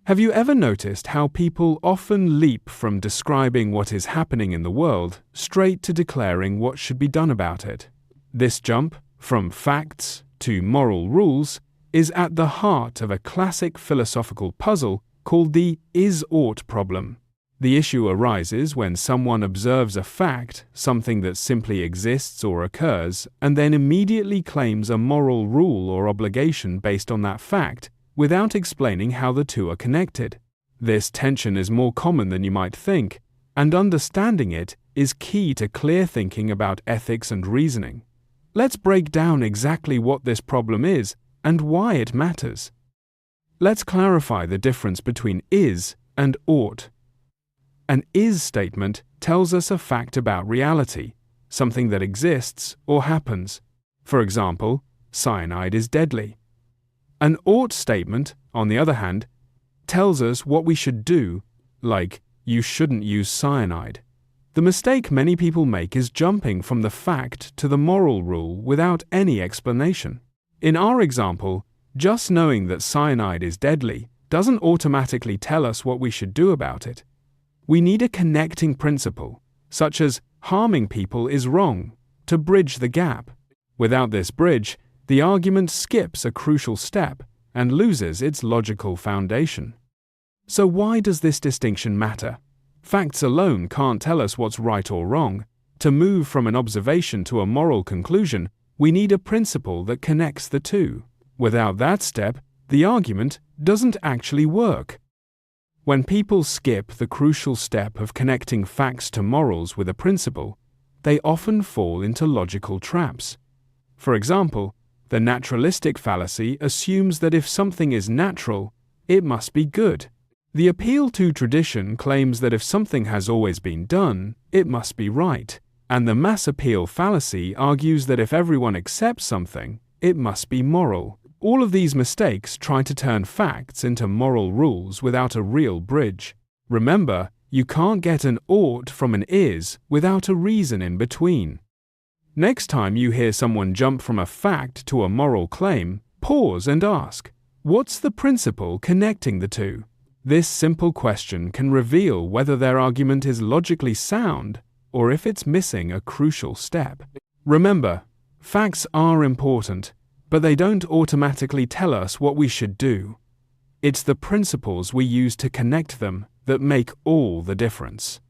Have you ever noticed how people often leap from describing what is happening in the world straight to declaring what should be done about it? This jump from facts to moral rules is at the heart of a classic philosophical puzzle called the is-ought problem. The issue arises when someone observes a fact, something that simply exists or occurs, and then immediately claims a moral rule or obligation based on that fact, without explaining how the two are connected. This tension is more common than you might think, and understanding it is key to clear thinking about ethics and reasoning. Let's break down exactly what this problem is and why it matters. Let's clarify the difference between is and ought. An is statement tells us a fact about reality, something that exists or happens. For example, cyanide is deadly. An ought statement, on the other hand, tells us what we should do, like, you shouldn't use cyanide. The mistake many people make is jumping from the fact to the moral rule without any explanation. In our example, just knowing that cyanide is deadly doesn't automatically tell us what we should do about it. We need a connecting principle, such as harming people is wrong, to bridge the gap. Without this bridge, the argument skips a crucial step and loses its logical foundation. So why does this distinction matter? Facts alone can't tell us what's right or wrong. To move from an observation to a moral conclusion, we need a principle that connects the two. Without that step, the argument doesn't actually work. When people skip the crucial step of connecting facts to morals with a principle, they often fall into logical traps. For example, the naturalistic fallacy assumes that if something is natural, it must be good. The appeal to tradition claims that if something has always been done, it must be right. And the mass appeal fallacy argues that if everyone accepts something, it must be moral. All of these mistakes try to turn facts into moral rules without a real bridge. Remember, you can't get an ought from an is without a reason in between. Next time you hear someone jump from a fact to a moral claim, pause and ask, what's the principle connecting the two? This simple question can reveal whether their argument is logically sound or if it's missing a crucial step. Remember, facts are important, but they don't automatically tell us what we should do. It's the principles we use to connect them that make all the difference.